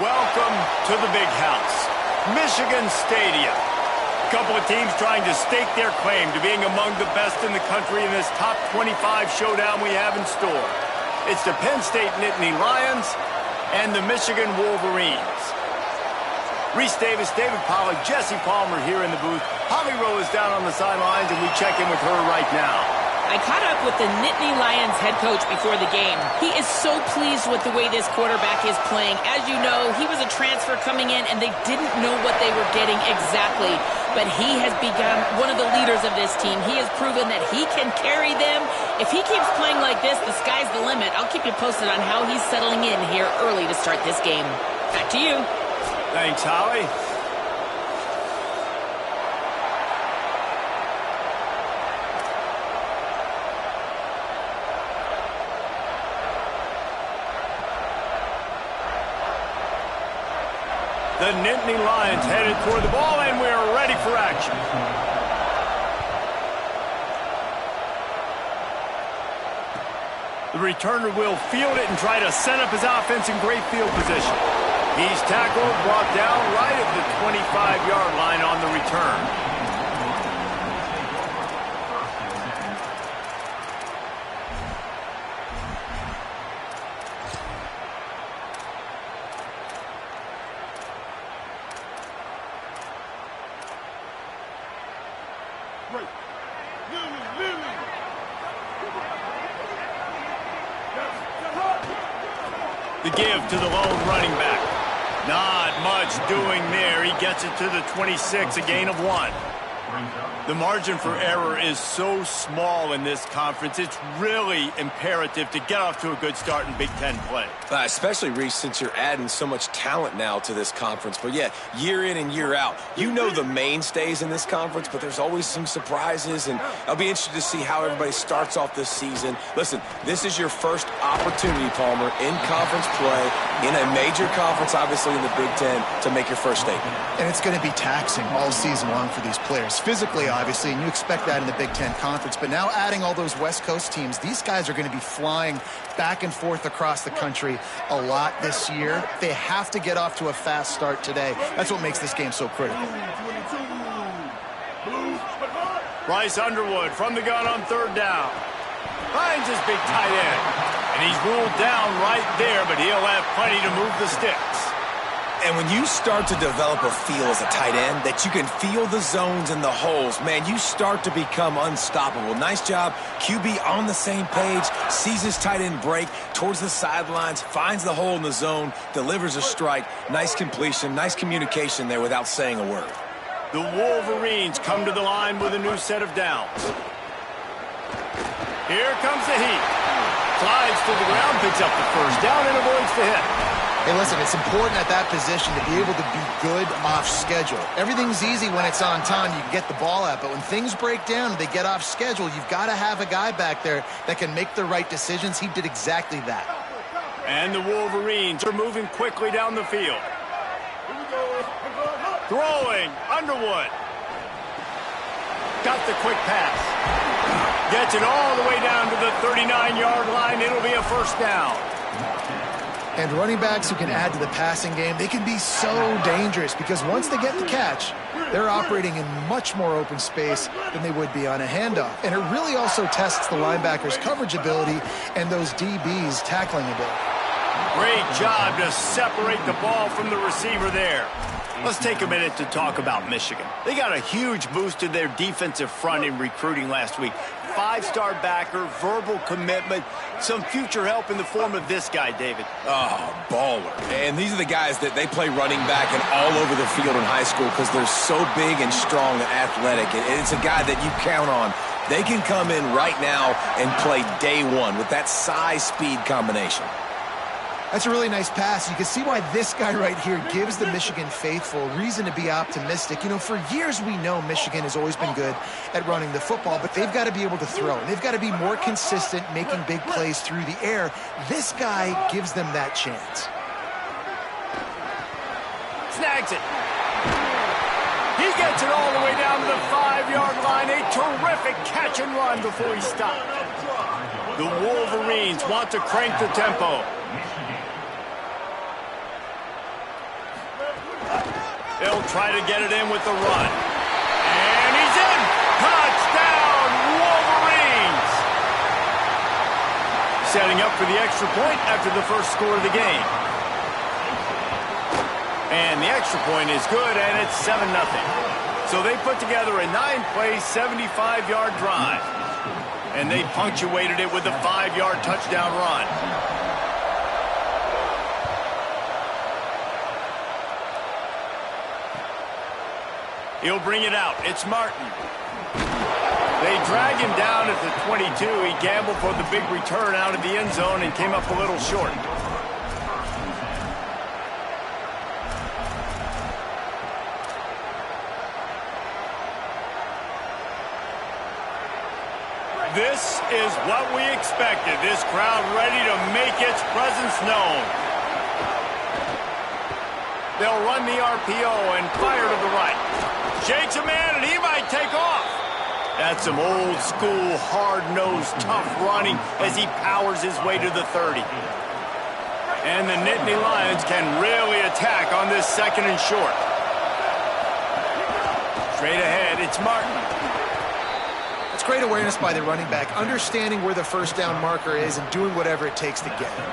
Welcome to the big house, Michigan Stadium. A couple of teams trying to stake their claim to being among the best in the country in this top 25 showdown we have in store. It's the Penn State Nittany Lions and the Michigan Wolverines. Reese Davis, David Pollack, Jesse Palmer here in the booth. Holly Rowe is down on the sidelines, and we check in with her right now. I caught up with the Nittany Lions head coach before the game. He is so pleased with the way this quarterback is playing. As you know, he was a transfer coming in, and they didn't know what they were getting exactly. But he has become one of the leaders of this team. He has proven that he can carry them. If he keeps playing like this, the sky's the limit. I'll keep you posted on how he's settling in here early to start this game. Back to you. Thanks, Holly. The Nittany Lions headed toward the ball, and we're ready for action. The returner will field it and try to set up his offense in great field position. He's tackled, brought down right at the 25-yard line on the return. The give to the lone running back. Not much doing there. He gets it to the 26, a gain of 1. The margin for error is so small in this conference. It's really imperative to get off to a good start in Big Ten play. Especially, Reese, since you're adding so much talent now to this conference. But, yeah, year in and year out, you know the mainstays in this conference, but there's always some surprises, and I'll be interested to see how everybody starts off this season. Listen, this is your first opportunity, Palmer, in conference play, in a major conference, obviously in the Big Ten, to make your first statement. And it's going to be taxing all season long for these players. Physically, obviously, and you expect that in the Big Ten Conference. But now adding all those West Coast teams, these guys are going to be flying back and forth across the country a lot this year. They have to get off to a fast start today. That's what makes this game so critical. Bryce Underwood from the gun on third down. Finds his big tight end. And he's ruled down right there, but he'll have plenty to move the sticks. And when you start to develop a feel as a tight end that you can feel the zones and the holes, man, you start to become unstoppable. Nice job. QB on the same page, sees his tight end break towards the sidelines, finds the hole in the zone, delivers a strike. Nice completion, nice communication there without saying a word. The Wolverines come to the line with a new set of downs. Here comes the heat. Slides to the ground, picks up the first down, and avoids the hit. Hey, listen, it's important at that position to be able to be good off schedule. Everything's easy when it's on time. You can get the ball out. But when things break down and they get off schedule, you've got to have a guy back there that can make the right decisions. He did exactly that. And the Wolverines are moving quickly down the field. Throwing, Underwood. Got the quick pass. Gets it all the way down to the 39-yard line. It'll be a first down. And running backs who can add to the passing game, they can be so dangerous because once they get the catch, they're operating in much more open space than they would be on a handoff. And it really also tests the linebacker's coverage ability and those DBs' tackling ability. Great job to separate the ball from the receiver there. Let's take a minute to talk about Michigan. They got a huge boost to their defensive front in recruiting last week. 5-star backer, verbal commitment, some future help in the form of this guy, David. Oh, baller. And these are the guys that they play running back and all over the field in high school because they're so big and strong and athletic. And it's a guy that you count on. They can come in right now and play day one with that size-speed combination. That's a really nice pass. You can see why this guy right here gives the Michigan faithful reason to be optimistic. You know, for years we know Michigan has always been good at running the football, but they've got to be able to throw. They've got to be more consistent making big plays through the air. This guy gives them that chance. Snags it. He gets it all the way down to the 5-yard line. A terrific catch and run before he stopped. The Wolverines want to crank the tempo. They'll try to get it in with the run. And he's in! Touchdown, Wolverines! Setting up for the extra point after the first score of the game. And the extra point is good, and it's 7-0. So they put together a 9-play, 75-yard drive. And they punctuated it with a 5-yard touchdown run. He'll bring it out. It's Martin. They drag him down at the 22. He gambled for the big return out of the end zone and came up a little short. This is what we expected. This crowd ready to make its presence known. They'll run the RPO and fire to the right. Shakes a man, and he might take off. That's some old-school, hard-nosed, tough running as he powers his way to the 30. And the Nittany Lions can really attack on this second and short. Straight ahead, it's Martin. It's great awareness by the running back, understanding where the first down marker is and doing whatever it takes to get it.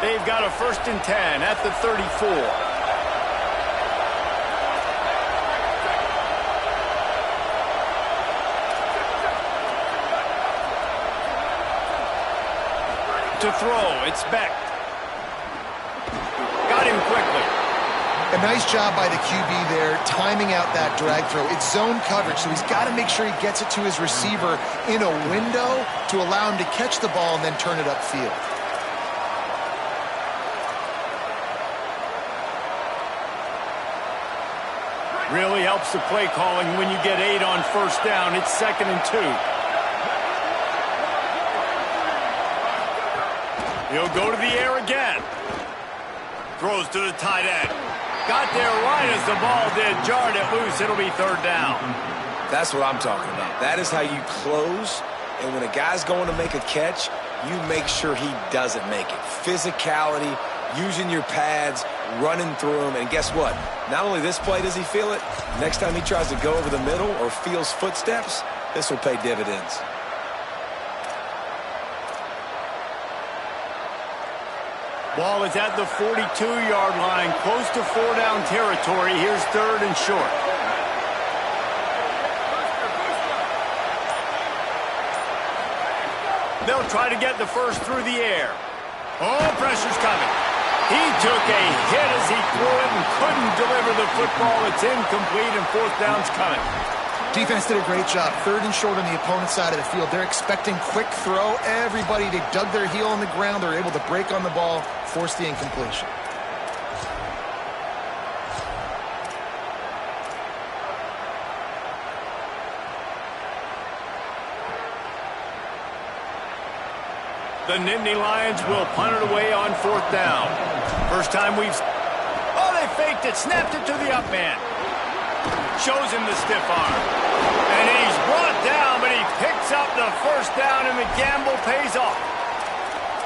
They've got a 1st and 10 at the 34. To throw, it's Beck. Got him quickly. A nice job by the QB there, timing out that drag throw. It's zone coverage, so he's got to make sure he gets it to his receiver in a window to allow him to catch the ball and then turn it upfield. Really helps the play calling when you get 8 on first down. It's 2nd and 2. He'll go to the air again. Throws to the tight end. Got there right as the ball did. Jarred it loose. It'll be 3rd down. That's what I'm talking about. That is how you close. And when a guy's going to make a catch, you make sure he doesn't make it. Physicality, using your pads, running through them. And guess what? Not only this play does he feel it, next time he tries to go over the middle or feels footsteps, this will pay dividends. Ball is at the 42-yard line, close to 4-down territory. Here's 3rd and short. They'll try to get the first through the air. Oh, pressure's coming. He took a hit as he threw it and couldn't deliver the football. It's incomplete, and 4th down's coming. Defense did a great job. 3rd and short on the opponent's side of the field. They're expecting quick throw. Everybody, they dug their heel on the ground. They're able to break on the ball, force the incompletion. The Nittany Lions will punt it away on 4th down. First time we've... Oh, they faked it, snapped it to the up man. Shows him the stiff arm. And he's brought down, but he picks up the 1st down, and the gamble pays off.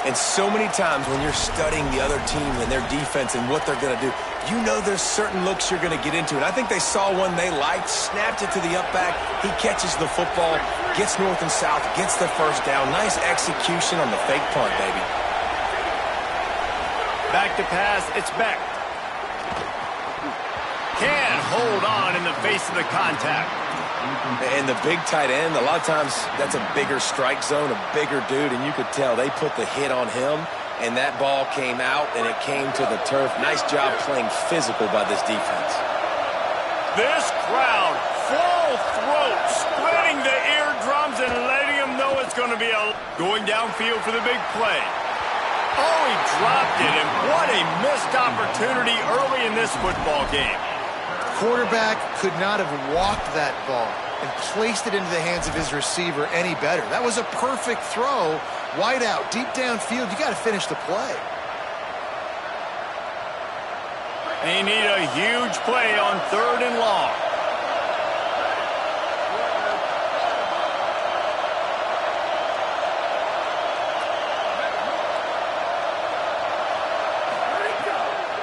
And so many times when you're studying the other team and their defense and what they're going to do, you know there's certain looks you're going to get into. And I think they saw one they liked, snapped it to the up back. He catches the football, gets north and south, gets the 1st down. Nice execution on the fake punt, baby. Back to pass, it's Beck. Can't hold on in the face of the contact. And the big tight end, a lot of times that's a bigger strike zone, a bigger dude, and you could tell they put the hit on him, and that ball came out, and it came to the turf. Nice job playing physical by this defense. This crowd, full throat, splitting the eardrums and letting them know it's going to be going downfield for the big play. Oh, he dropped it, and what a missed opportunity early in this football game. Quarterback could not have walked that ball and placed it into the hands of his receiver any better. That was a perfect throw, wide out, deep downfield. You got to finish the play. They need a huge play on 3rd and long.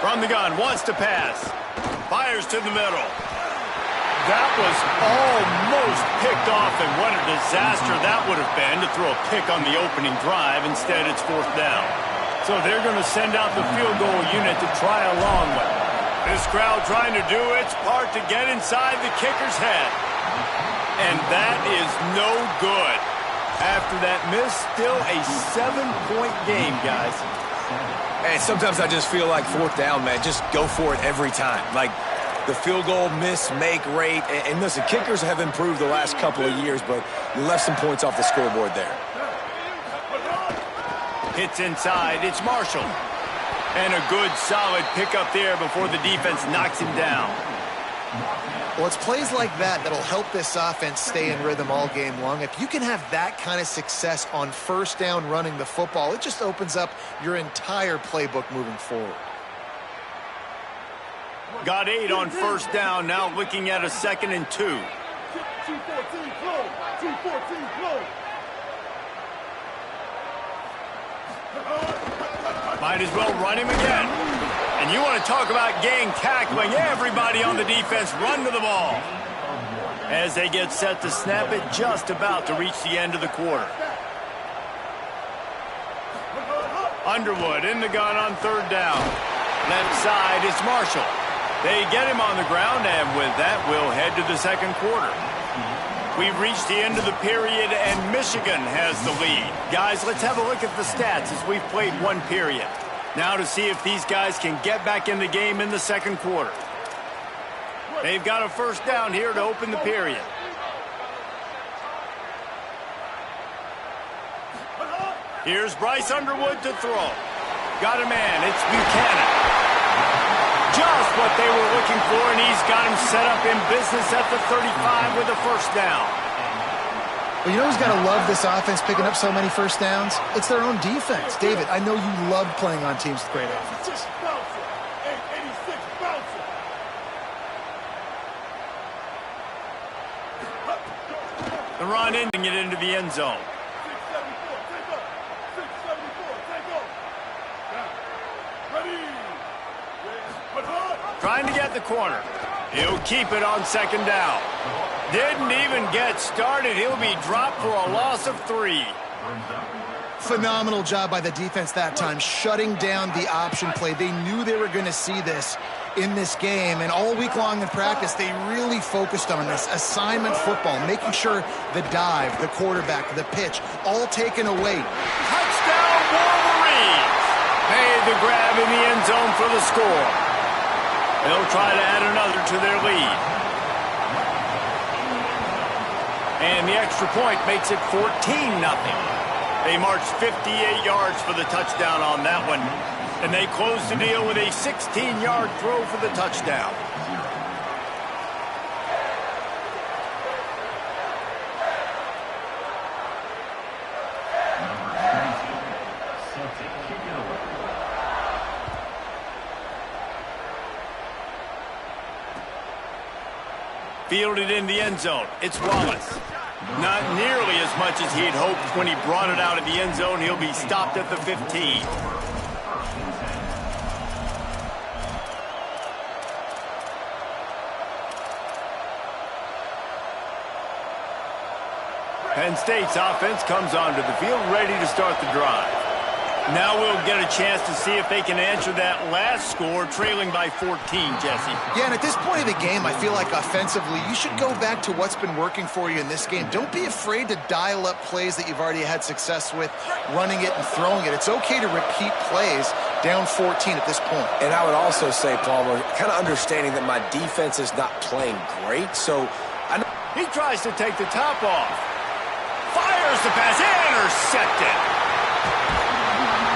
From the gun, wants to pass. Fires to the middle. That was almost picked off, and what a disaster that would have been to throw a pick on the opening drive. Instead, it's 4th down. So they're going to send out the field goal unit to try a long one. This crowd trying to do its part to get inside the kicker's head. And that is no good. After that miss, still a 7-point game, guys. And sometimes I just feel like 4th down, man. Just go for it every time. Like the field goal miss-make rate. And listen, kickers have improved the last couple of years, but you left some points off the scoreboard there. Hits inside. It's Marshall. And a good, solid pickup there before the defense knocks him down. Well, it's plays like that that'll help this offense stay in rhythm all game long. If you can have that kind of success on 1st down running the football, it just opens up your entire playbook moving forward. Got 8 on 1st down, now looking at a 2nd and 2. 2-14 close. 2-14 close. Might as well run him again. And you want to talk about gang tackling. Everybody on the defense run to the ball. As they get set to snap it, just about to reach the end of the quarter. Underwood in the gun on 3rd down. Left side is Marshall. They get him on the ground, and with that, we'll head to the 2nd quarter. We've reached the end of the period, and Michigan has the lead. Guys, let's have a look at the stats as we've played 1 period. Now to see if these guys can get back in the game in the 2nd quarter. They've got a 1st down here to open the period. Here's Bryce Underwood to throw. Got a man. It's Buchanan. Just what they were looking for, and he's got him set up in business at the 35 with a 1st down. Well, you know who's got to love this offense picking up so many 1st downs? It's their own defense. David, I know you love playing on teams with great offenses. The run ending it into the end zone. 674, take off. 674, take off. Ready. Trying to get the corner. He'll keep it on 2nd down. Didn't even get started. He'll be dropped for a loss of 3. Phenomenal job by the defense that time, shutting down the option play. They knew they were going to see this in this game, and all week long in practice, they really focused on this assignment football, making sure the dive, the quarterback, the pitch, all taken away. Touchdown, Wolverines! Made the grab in the end zone for the score. They'll try to add another to their lead. And the extra point makes it 14-0. They marched 58 yards for the touchdown on that one. And they close the deal with a 16-yard throw for the touchdown. Fielded in the end zone. It's Wallace. Not nearly as much as he'd hoped when he brought it out of the end zone. He'll be stopped at the 15. Penn State's offense comes onto the field, ready to start the drive. Now we'll get a chance to see if they can answer that last score, trailing by 14, Jesse. Yeah, and at this point of the game, I feel like offensively, you should go back to what's been working for you in this game. Don't be afraid to dial up plays that you've already had success with, running it and throwing it. It's okay to repeat plays down 14 at this point. And I would also say, Palmer, kind of understanding that my defense is not playing great, so I know. He tries to take the top off. Fires the pass, intercepted.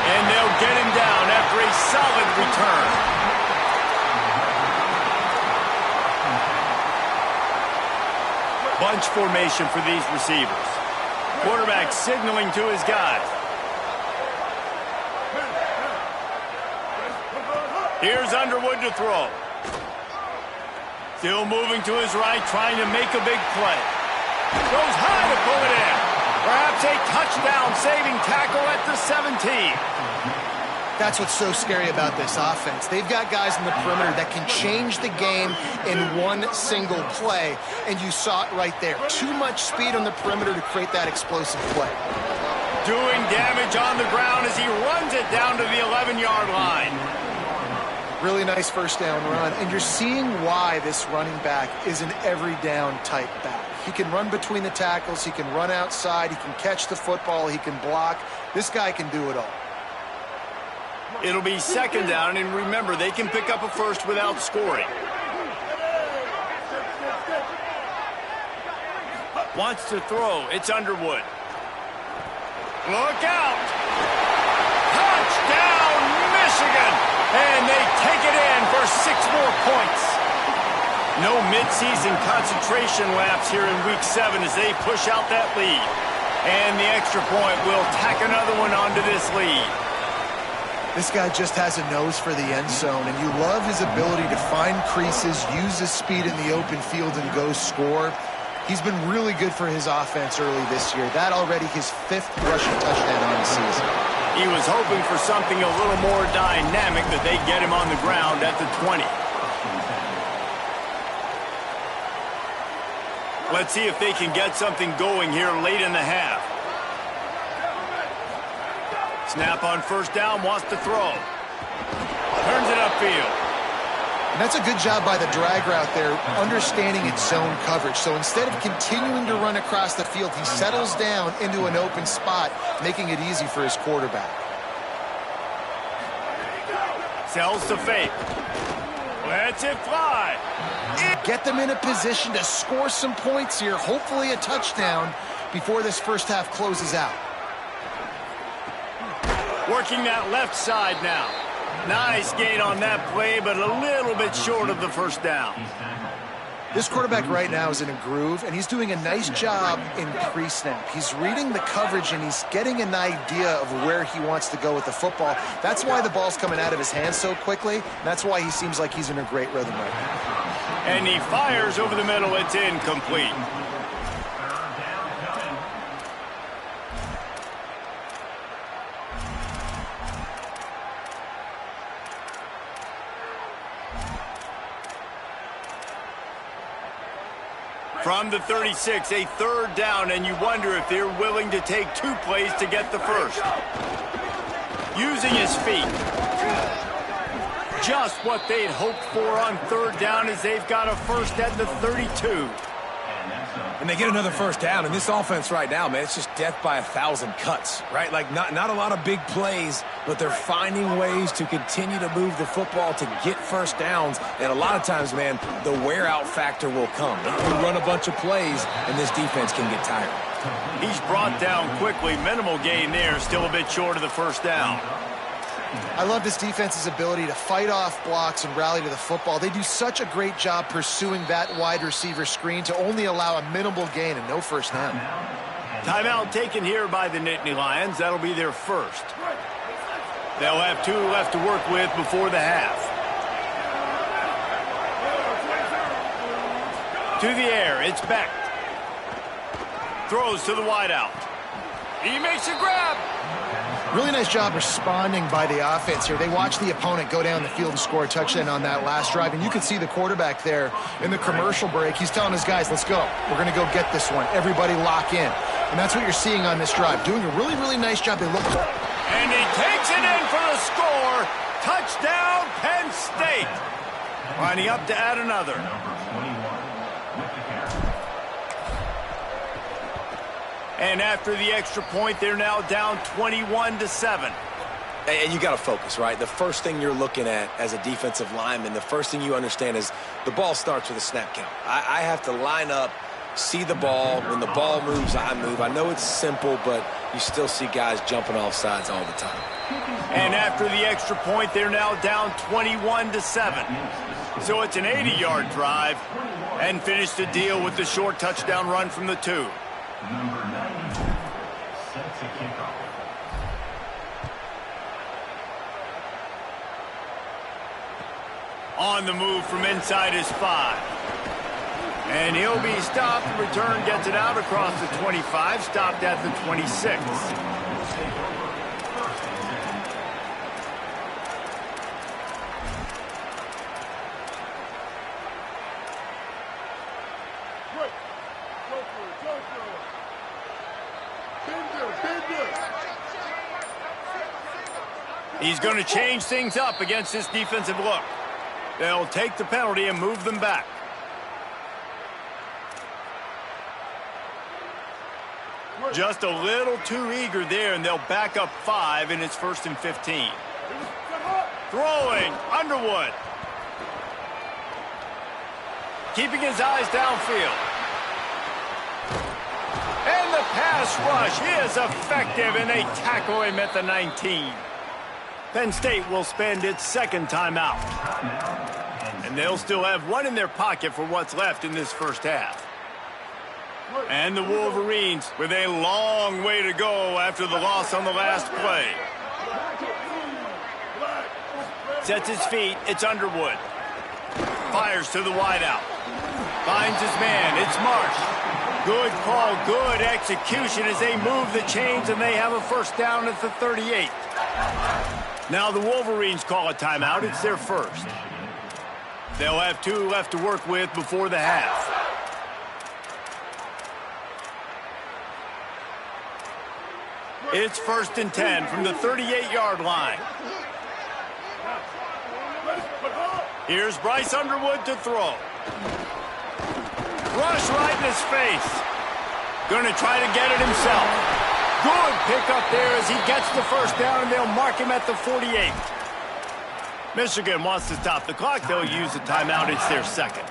And they'll get him down after a solid return. Bunch formation for these receivers. Quarterback signaling to his guys. Here's Underwood to throw. Still moving to his right, trying to make a big play. Goes high to pull it in. Perhaps a touchdown-saving tackle at the 17. That's what's so scary about this offense. They've got guys in the perimeter that can change the game in one single play, and you saw it right there. Too much speed on the perimeter to create that explosive play. Doing damage on the ground as he runs it down to the 11-yard line. Really nice first down run, and you're seeing why this running back is an every down type back. He can run between the tackles, he can run outside, he can catch the football, he can block. This guy can do it all. It'll be second down, and remember, they can pick up a first without scoring. Wants to throw. It's Underwood. Look out! Touchdown, Michigan! And they take it in for 6 more points. No midseason concentration laps here in Week 7 as they push out that lead. And the extra point will tack another one onto this lead. This guy just has a nose for the end zone, and you love his ability to find creases, use his speed in the open field, and go score. He's been really good for his offense early this year. That already his 5th rushing touchdown on the season. He was hoping for something a little more dynamic, that they get him on the ground at the 20. Let's see if they can get something going here late in the half. Snap on first down, wants to throw. Turns it upfield. And that's a good job by the drag route there, understanding its zone coverage. So instead of continuing to run across the field, he settles down into an open spot, making it easy for his quarterback. Sells to fake. Lets it fly. Get them in a position to score some points here, hopefully a touchdown, before this first half closes out. Working that left side now. Nice gain on that play, but a little bit short of the first down. This quarterback right now is in a groove, and he's doing a nice job in pre-snap. He's reading the coverage, and he's getting an idea of where he wants to go with the football. That's why the ball's coming out of his hands so quickly. That's why he seems like he's in a great rhythm right now. And he fires over the middle. It's incomplete. From the 36, a third down, and you wonder if they're willing to take 2 plays to get the first. Using his feet. Just what they'd hoped for on third down, as they've got a first at the 32. And they get another first down, and this offense right now, man, it's just death by 1,000 cuts, right? Like, not a lot of big plays, but they're finding ways to continue to move the football to get first downs, and a lot of times, man, the wear-out factor will come. You run a bunch of plays, and this defense can get tired. He's brought down quickly. Minimal gain there, still a bit short of the first down. I love this defense's ability to fight off blocks and rally to the football. They do such a great job pursuing that wide receiver screen to only allow a minimal gain and no first down. Timeout taken here by the Nittany Lions. That'll be their first. They'll have 2 left to work with before the half. To the air, it's Beck. Throws to the wideout. He makes a grab. Really nice job responding by the offense here. They watched the opponent go down the field and score a touchdown on that last drive, and you can see the quarterback there in the commercial break. He's telling his guys, let's go. We're going to go get this one. Everybody lock in. And that's what you're seeing on this drive. Doing a really, really nice job. They look. And he takes it in for the score. Touchdown, Penn State. Lining up to add another. And after the extra point, they're now down 21-7. And you got to focus, right? The first thing you're looking at as a defensive lineman, the first thing you understand is the ball starts with a snap count. I have to line up, see the ball. When the ball moves, I move. I know it's simple, but you still see guys jumping off sides all the time. And after the extra point, they're now down 21-7. So it's an 80-yard drive, and finish the deal with the short touchdown run from the 2. Number 9 set to kick off. On the move from inside his 5. And he'll be stopped. Return gets it out across the 25, stopped at the 26. He's going to change things up against this defensive look. They'll take the penalty and move them back. Just a little too eager there, and they'll back up 5, and it's 1st and 15. Throwing, Underwood. Keeping his eyes downfield. And the pass rush is effective, and they tackle him at the 19. Penn State will spend its second timeout. And they'll still have one in their pocket for what's left in this first half. And the Wolverines with a long way to go after the loss on the last play. Sets his feet, it's Underwood. Fires to the wideout. Finds his man, it's Marsh. Good call, good execution as they move the chains, and they have a first down at the 38. Now the Wolverines call a timeout. It's their first. They'll have 2 left to work with before the half. It's 1st and 10 from the 38-yard line. Here's Bryce Underwood to throw. Rush right in his face. Going to try to get it himself. Good pick up there as he gets the first down, and they'll mark him at the 48. Michigan wants to stop the clock. They'll use a timeout. It's their second.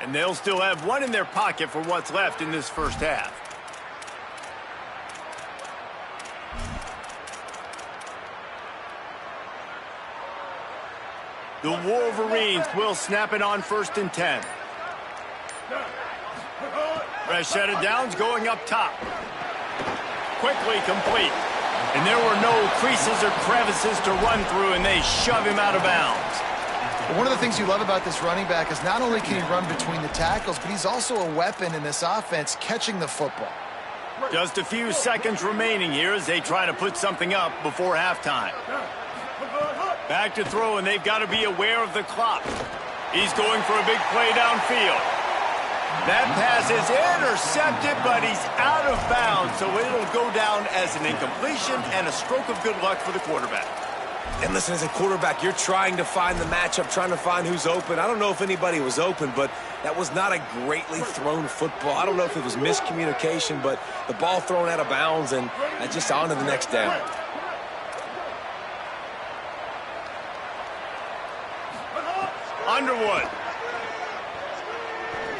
And they'll still have one in their pocket for what's left in this first half. The Wolverines will snap it on 1st and 10. Fresh set of downs going up top. Quickly complete. And there were no creases or crevices to run through, and they shove him out of bounds. One of the things you love about this running back is not only can he run between the tackles, but he's also a weapon in this offense catching the football. Just a few seconds remaining here as they try to put something up before halftime. Back to throw, and they've got to be aware of the clock. He's going for a big play downfield. That pass is intercepted, but he's out of bounds, so it'll go down as an incompletion and a stroke of good luck for the quarterback. And listen, as a quarterback, you're trying to find the matchup, trying to find who's open. I don't know if anybody was open, but that was not a greatly thrown football. I don't know if it was miscommunication, but the ball thrown out of bounds and just on to the next down. Underwood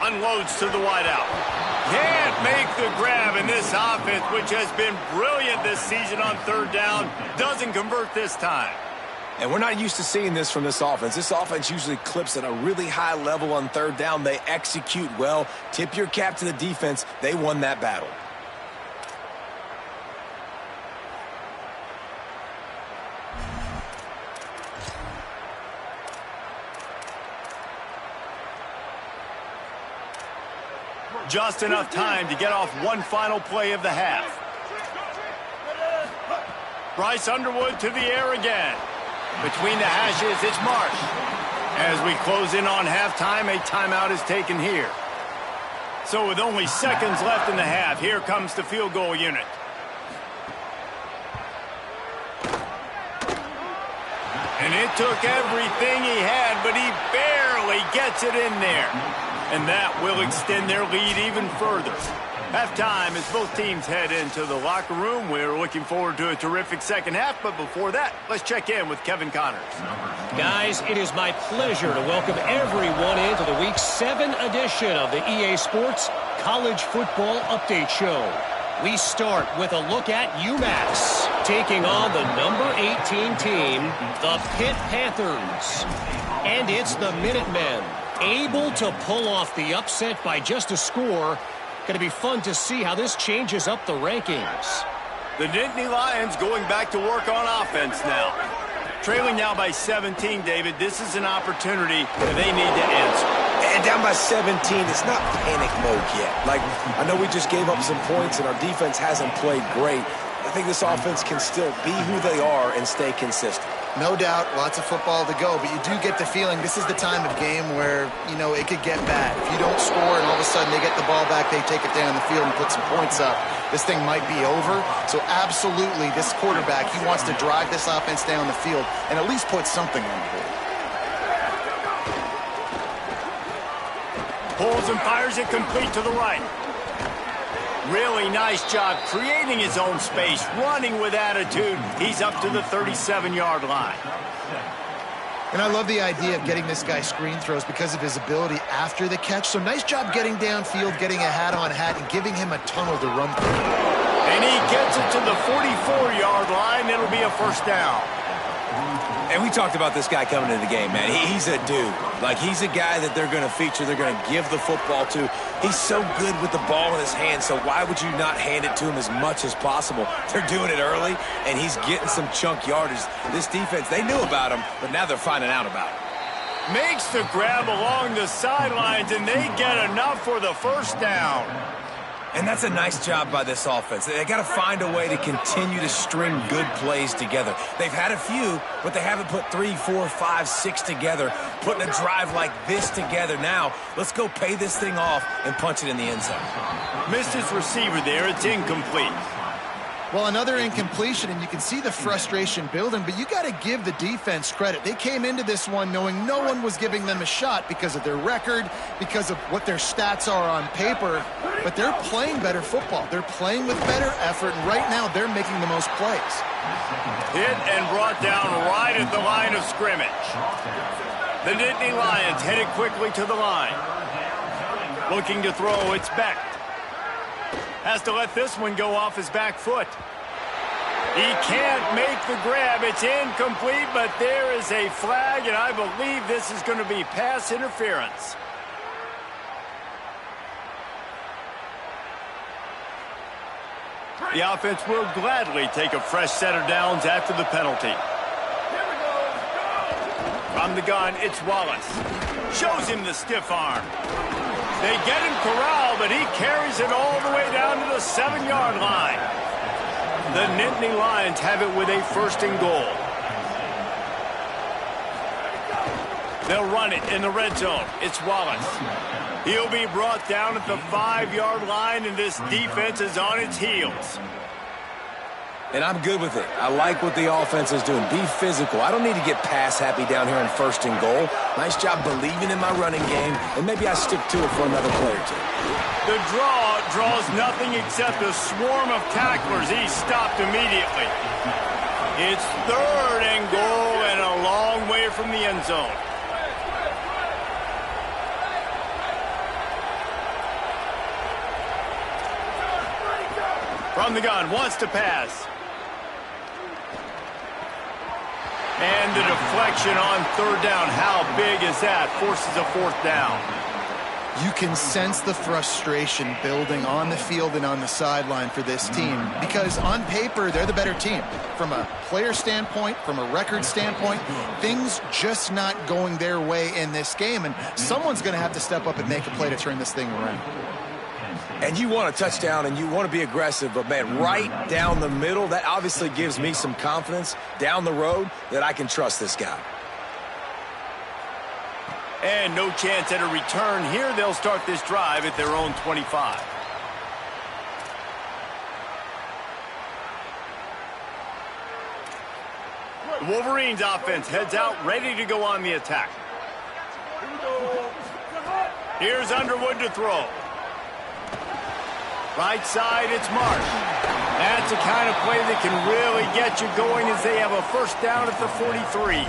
unloads to the wideout. Can't make the grab, and this offense, which has been brilliant this season on 3rd down, doesn't convert this time. And we're not used to seeing this from this offense. This offense usually clips at a really high level on 3rd down. They execute well. Tip your cap to the defense. They won that battle. Just enough time to get off one final play of the half. Bryce Underwood to the air again. Between the hashes, it's Marsh. As we close in on halftime, a timeout is taken here. So with only seconds left in the half, here comes the field goal unit. And it took everything he had, but he barely gets it in there. And that will extend their lead even further. Halftime as both teams head into the locker room. We're looking forward to a terrific second half, but before that, let's check in with Kevin Connors. Guys, it is my pleasure to welcome everyone into the Week 7 edition of the EA Sports College Football Update Show. We start with a look at UMass, taking on the number 18 team, the Pitt Panthers. And it's the Minutemen, able to pull off the upset by just a score. Going to be fun to see how this changes up the rankings. The Nittany Lions going back to work on offense now. Trailing now by 17, David. This is an opportunity that they need to answer. And down by 17, it's not panic mode yet. Like, I know we just gave up some points and our defense hasn't played great. I think this offense can still be who they are and stay consistent. No doubt, lots of football to go, but you do get the feeling this is the time of game where, it could get bad. If you don't score and all of a sudden they get the ball back, they take it down the field and put some points up, this thing might be over. So absolutely, this quarterback, he wants to drive this offense down the field and at least put something on the board. Pulls and fires it complete to the right. Really nice job creating his own space, running with attitude. He's up to the 37-yard line. And I love the idea of getting this guy screen throws because of his ability after the catch. So nice job getting downfield, getting a hat-on-hat, and giving him a tunnel to run through. And he gets it to the 44-yard line. It'll be a first down. And we talked about this guy coming into the game, man. He's a dude. Like, he's a guy that they're going to feature, they're going to give the football to. He's so good with the ball in his hand, so why would you not hand it to him as much as possible? They're doing it early, and he's getting some chunk yardage. This defense, they knew about him, but now they're finding out about him. Makes the grab along the sidelines, and they get enough for the first down. And that's a nice job by this offense. They got to find a way to continue to string good plays together. They've had a few, but they haven't put 3, 4, 5, 6 together, putting a drive like this together. Now, let's go pay this thing off and punch it in the end zone. Missed his receiver there. It's incomplete. Well, another incompletion, and you can see the frustration building, but you got to give the defense credit. They came into this one knowing no one was giving them a shot because of their record, because of what their stats are on paper, but they're playing better football. They're playing with better effort, and right now they're making the most plays. Hit and brought down right at the line of scrimmage. The Nittany Lions headed quickly to the line. Looking to throw, it's Beck. Has to let this one go off his back foot. He can't make the grab. It's incomplete, but there is a flag, and I believe this is going to be pass interference. The offense will gladly take a fresh set of downs after the penalty. From the gun, it's Wallace. Shows him the stiff arm. They get him corralled, but he carries it all the way down to the 7-yard line. The Nittany Lions have it with a first and goal. They'll run it in the red zone. It's Wallace. He'll be brought down at the 5-yard line, and this defense is on its heels. And I'm good with it. I like what the offense is doing. Be physical. I don't need to get pass happy down here in first and goal. Nice job believing in my running game, and maybe I stick to it for another play or two. The draw draws nothing except a swarm of tacklers. He's stopped immediately. It's third and goal and a long way from the end zone. From the gun, wants to pass. And the deflection on third down. How big is that? Forces a fourth down. You can sense the frustration building on the field and on the sideline for this team because on paper, they're the better team. From a player standpoint, from a record standpoint, things just not going their way in this game, and someone's going to have to step up and make a play to turn this thing around. And you want a touchdown and you want to be aggressive, but, man, right down the middle, that obviously gives me some confidence down the road that I can trust this guy. And no chance at a return here. They'll start this drive at their own 25. The Wolverines offense heads out, ready to go on the attack. Here's Underwood to throw. Right side, it's Marsh. That's the kind of play that can really get you going as they have a first down at the 43.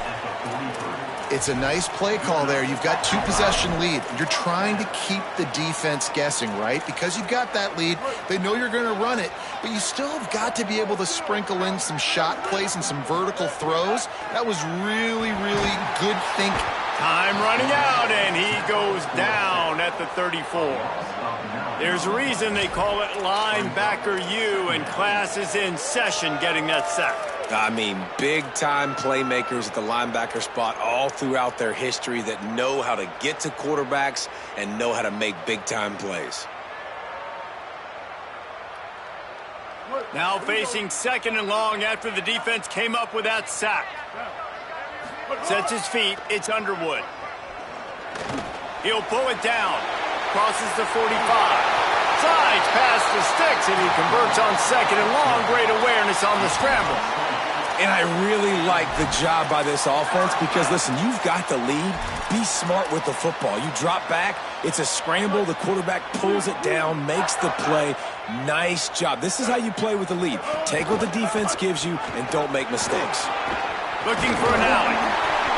It's a nice play call there. You've got 2-possession lead. You're trying to keep the defense guessing, right? Because you've got that lead. They know you're going to run it, but you still have got to be able to sprinkle in some shot plays and some vertical throws. That was really, really good thinking. Time running out, and he goes down at the 34. There's a reason they call it linebacker U, and class is in session getting that sack. I mean, big-time playmakers at the linebacker spot all throughout their history that know how to get to quarterbacks and know how to make big-time plays. Now facing second and long after the defense came up with that sack. Sets his feet. It's Underwood. He'll pull it down. Crosses the 45. Slides past the sticks, and he converts on second and long. Great awareness on the scramble. And I really like the job by this offense because, listen, you've got the lead. Be smart with the football. You drop back. It's a scramble. The quarterback pulls it down, makes the play. Nice job. This is how you play with the lead. Take what the defense gives you and don't make mistakes. Looking for an alley.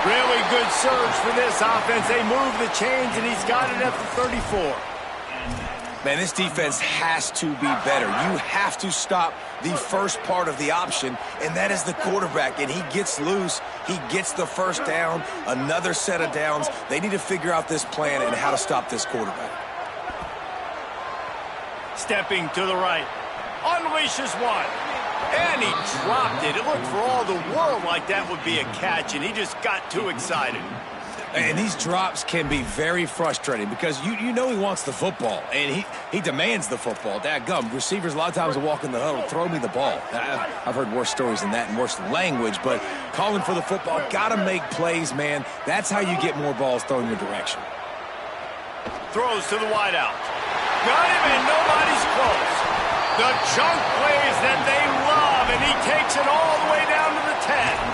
Really good surge for this offense. They move the chains, and he's got it at the 34. Man, this defense has to be better. You have to stop the first part of the option, and that is the quarterback. And he gets loose. He gets the first down, another set of downs. They need to figure out this plan and how to stop this quarterback. Stepping to the right. Unleashes one. And he dropped it. It looked for all the world like that would be a catch, and he just got too excited. And these drops can be very frustrating because you know he wants the football, and he demands the football. Dadgum, receivers a lot of times will walk in the huddle, throw me the ball. I've heard worse stories than that and worse language, but calling for the football, got to make plays, man. That's how you get more balls thrown in your direction. Throws to the wideout. Got him, and nobody's close. The chunk plays that they love, and he takes it all the way down to the 10.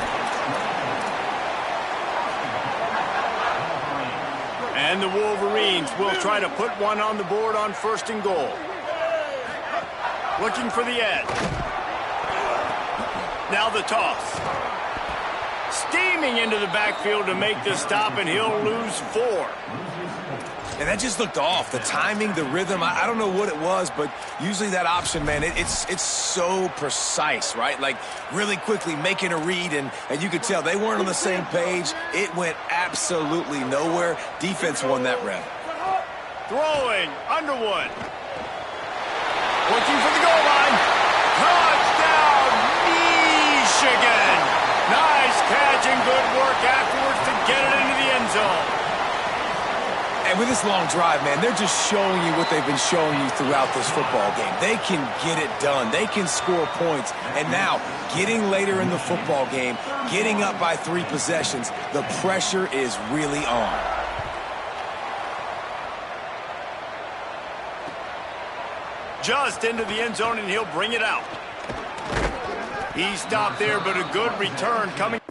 And the Wolverines will try to put one on the board on 1st and goal. Looking for the edge. Now the toss. Steaming into the backfield to make the stop, and he'll lose 4. And that just looked off. The timing, the rhythm, I don't know what it was, but usually that option, man, it's so precise, right? Like really quickly making a read, and you could tell they weren't on the same page. It went absolutely nowhere. Defense won that round. Throwing, Underwood. Looking for the goal line. Touchdown, Michigan. Nice catch and good work afterwards to get it into the end zone. And with this long drive, man, they're just showing you what they've been showing you throughout this football game. They can get it done. They can score points. And now, getting later in the football game, getting up by 3 possessions, the pressure is really on. Just into the end zone, and he'll bring it out. He stopped there, but a good return coming.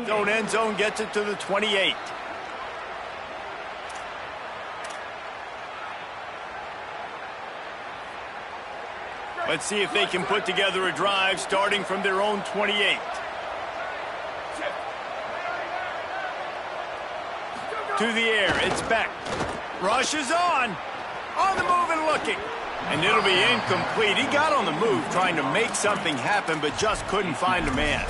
Zone end zone gets it to the 28. Let's see if they can put together a drive starting from their own 28. To the air, it's Beck. Rushes on the move and looking. And it'll be incomplete. He got on the move trying to make something happen, but just couldn't find a man.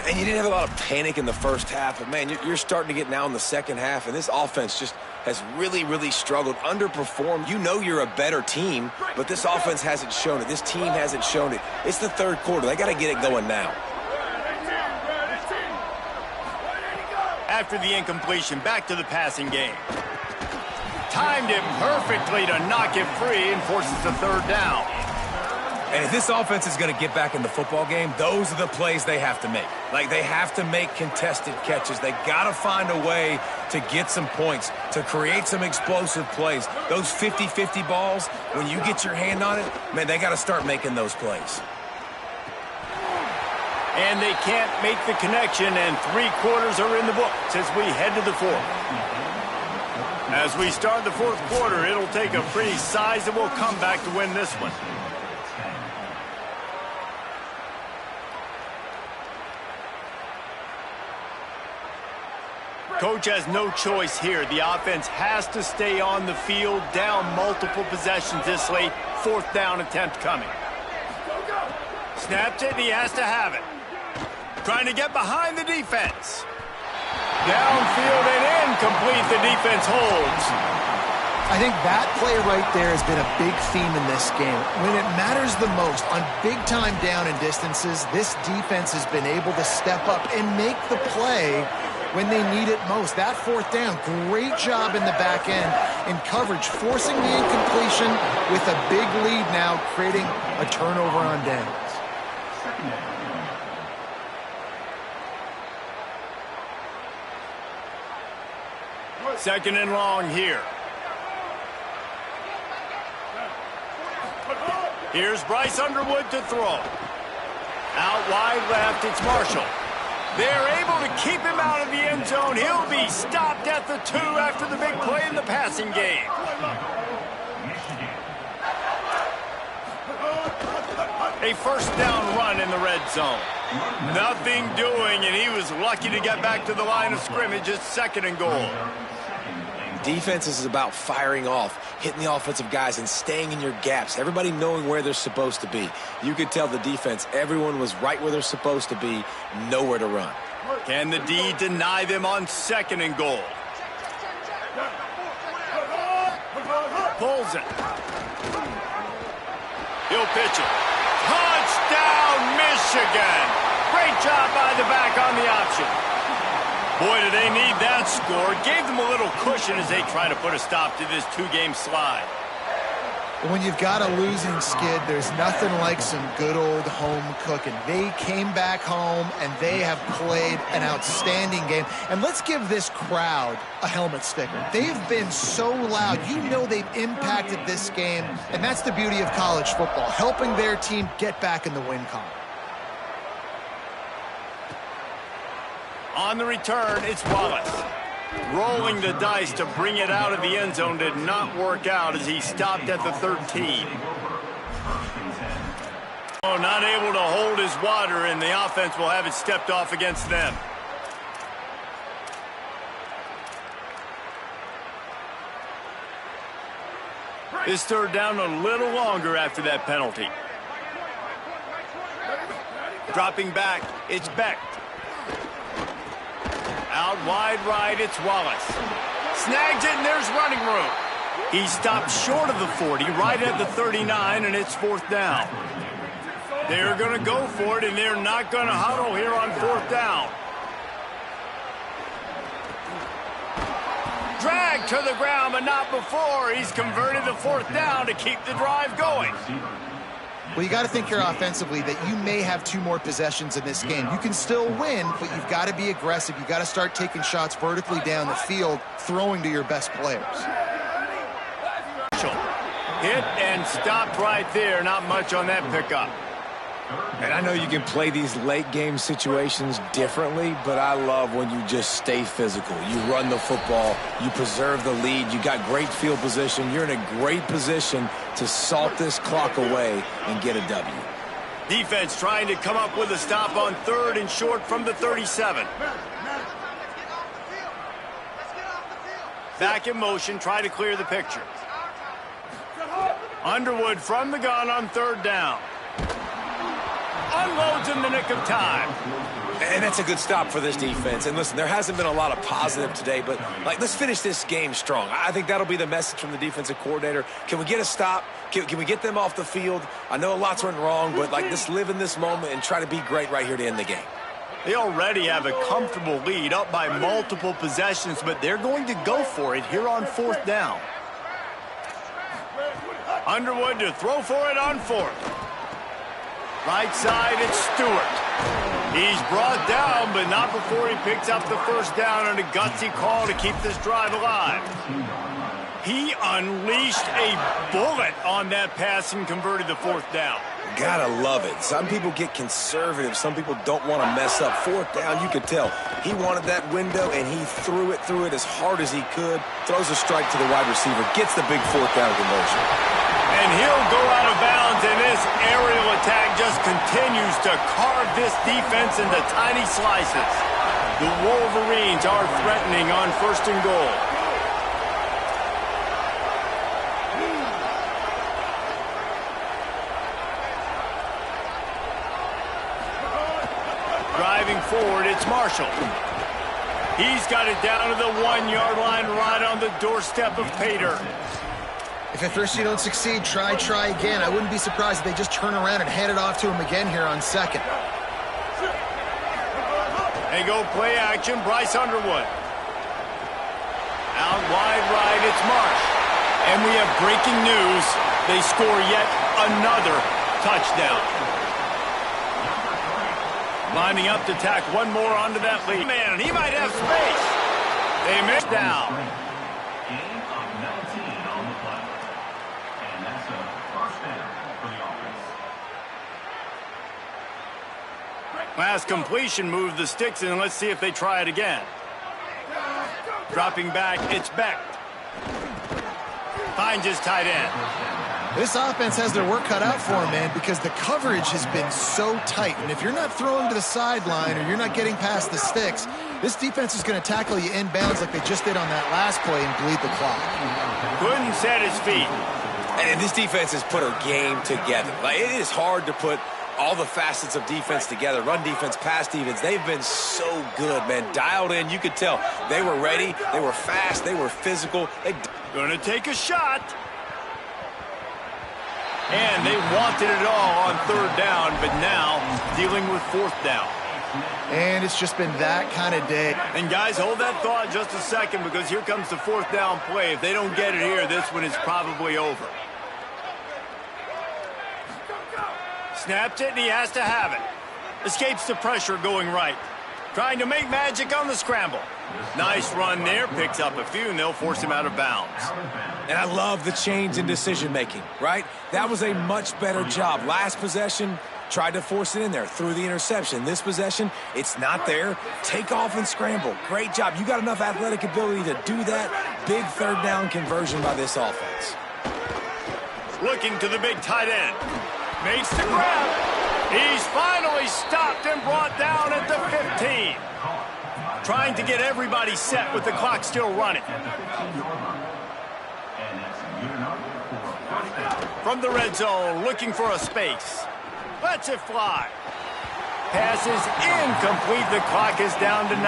And you didn't have a lot of panic in the first half, but, man, you're starting to get now in the second half, and this offense just has really, really struggled, underperformed. You know you're a better team, but this offense hasn't shown it. This team hasn't shown it. It's the third quarter. They got to get it going now. After the incompletion, back to the passing game. Timed it perfectly to knock it free and forces the third down. And if this offense is going to get back in the football game, those are the plays they have to make. Like, they have to make contested catches. They got to find a way to get some points, to create some explosive plays. Those 50-50 balls, when you get your hand on it, man, they got to start making those plays. And they can't make the connection, and 3 quarters are in the books as we head to the 4th. As we start the fourth quarter, it'll take a pretty sizable comeback to win this one. Coach has no choice here. The offense has to stay on the field, down multiple possessions this late. Fourth down attempt coming. Snapped it, and he has to have it. Trying to get behind the defense. Downfield and incomplete. The defense holds. I think that play right there has been a big theme in this game. When it matters the most, on big-time down and distances, this defense has been able to step up and make the play when they need it most. That fourth down, great job in the back end in coverage, forcing the incompletion with a big lead now, creating a turnover on downs. Second and long here. Here's Bryce Underwood to throw. Out wide left, it's Marshall. They're able to keep him out of the end zone. He'll be stopped at the 2 after the big play in the passing game. A first down run in the red zone. Nothing doing, and he was lucky to get back to the line of scrimmage. It's second and goal. Defense is about firing off, hitting the offensive guys, and staying in your gaps. Everybody knowing where they're supposed to be. You could tell the defense, everyone was right where they're supposed to be, nowhere to run. Can the D deny them on second and goal? Pulls it. He'll pitch it. Touchdown, Michigan! Great job by the back on the option. Boy, do they need that score. Gave them a little cushion as they try to put a stop to this two-game slide. When you've got a losing skid, there's nothing like some good old home cooking. They came back home, and they have played an outstanding game. And let's give this crowd a helmet sticker. They've been so loud. You know they've impacted this game, and that's the beauty of college football, helping their team get back in the win column. On the return, it's Wallace. Rolling the dice to bring it out of the end zone did not work out as he stopped at the 13. Oh, not able to hold his water, and the offense will have it stepped off against them. This third down a little longer after that penalty. Dropping back, it's Beck. Out wide right, it's Wallace. Snags it, and there's running room. He stopped short of the 40, right at the 39, and it's fourth down. They're going to go for it, and they're not going to huddle here on fourth down. Dragged to the ground, but not before. He's converted the fourth down to keep the drive going. Well, you got to think here offensively that you may have 2 more possessions in this game. You can still win, but you've got to be aggressive. You've got to start taking shots vertically down the field, throwing to your best players. Hit and stopped right there. Not much on that pickup. And I know you can play these late game situations differently, but I love when you just stay physical. You run the football, you preserve the lead, you got great field position, you're in a great position to salt this clock away and get a W. Defense trying to come up with a stop on third and short from the 37. Back in motion, try to clear the picture. Underwood from the gun on third down. Unloads in the nick of time. And that's a good stop for this defense. And listen, there hasn't been a lot of positive today, but let's finish this game strong. I think that'll be the message from the defensive coordinator. Can we get a stop? Can we get them off the field? I know lots went wrong, but let's live in this moment and try to be great right here to end the game. They already have a comfortable lead up by multiple possessions, but they're going to go for it here on fourth down. Underwood to throw for it on fourth. Right side, it's Stewart. He's brought down, but not before he picks up the first down on a gutsy call to keep this drive alive. He unleashed a bullet on that pass and converted the fourth down. Gotta love it. Some people get conservative. Some people don't want to mess up. Fourth down, you could tell. He wanted that window, and he threw it as hard as he could. Throws a strike to the wide receiver. Gets the big fourth down conversion. And he'll go out of bounds, and this aerial attack just continues to carve this defense into tiny slices. The Wolverines are threatening on 1st and goal. Driving forward, it's Marshall. He's got it down to the 1-yard line right on the doorstep of Pater. If at first you don't succeed, try again. I wouldn't be surprised if they just turn around and hand it off to him again here on 2nd. They go play action, Bryce Underwood. Out wide right, it's Marsh. And we have breaking news. They score yet another touchdown. Lining up to tack one more onto that lead. Man, he might have space. They missed down. Gain of 19 on the play. And that's a first down for the offense. Last completion moved the sticks in. Let's see if they try it again. Dropping back, it's Beck. Finds his tight end. This offense has their work cut out for them, man, because the coverage has been so tight. And if you're not throwing to the sideline or you're not getting past the sticks, this defense is going to tackle you inbounds like they just did on that last play and bleed the clock. Couldn't set his feet. And this defense has put a game together. Like, it is hard to put all the facets of defense together. Run defense, pass defense. They've been so good, man. Dialed in. You could tell they were ready. They were fast. They were physical. Gonna take a shot. And they wanted it all on 3rd down, but now dealing with 4th down. And it's just been that kind of day. And guys, hold that thought just a second, because here comes the 4th down play. If they don't get it here, this one is probably over. Snaps it, and he has to have it. Escapes the pressure going right. Trying to make magic on the scramble. Nice run there, picks up a few, and they'll force him out of bounds. And I love the change in decision-making, right? That was a much better job. Last possession, tried to force it in there, threw the interception. This possession, it's not there. Take off and scramble. Great job. You got enough athletic ability to do that. Big 3rd down conversion by this offense. Looking to the big tight end. Makes the grab. He's finally stopped and brought down at the 15. Trying to get everybody set with the clock still running. From the red zone, looking for a space. Lets it fly. Pass is incomplete. The clock is down to 9.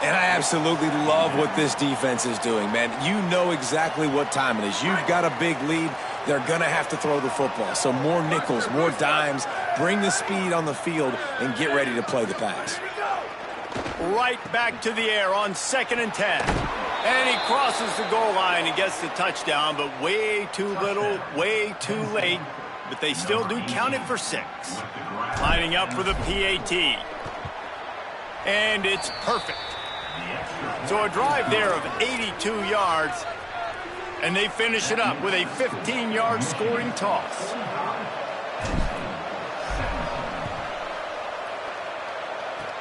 And I absolutely love what this defense is doing, man. You know exactly what time it is. You've got a big lead. They're going to have to throw the football. So more nickels, more dimes. Bring the speed on the field and get ready to play the pass. Right back to the air on 2nd and 10. And he crosses the goal line and gets the touchdown, but way too little, way too late. But they still do count it for 6. Lining up for the PAT. And it's perfect. So a drive there of 82 yards, and they finish it up with a 15-yard scoring toss.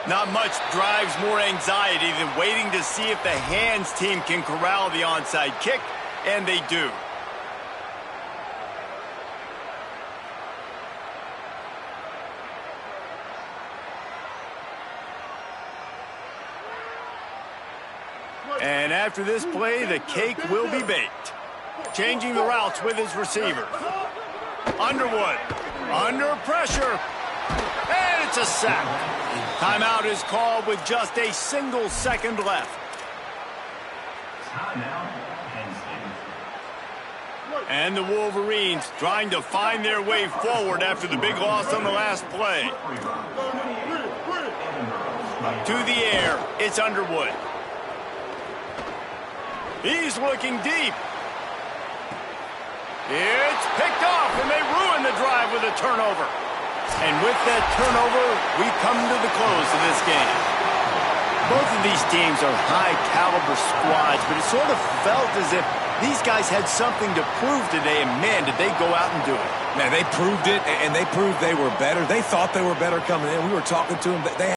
Not much drives more anxiety than waiting to see if the hands team can corral the onside kick, and they do. And after this play, the cake will be baked. Changing the routes with his receiver. Underwood, under pressure, and it's a sack. Timeout is called with just a single second left. And the Wolverines trying to find their way forward after the big loss on the last play. To the air, it's Underwood. He's looking deep. It's picked off, and they ruin the drive with a turnover. And with that turnover, we come to the close of this game. Both of these teams are high-caliber squads, but it sort of felt as if these guys had something to prove today, and man, did they go out and do it. Man, they proved it, and they proved they were better. They thought they were better coming in. We were talking to them. They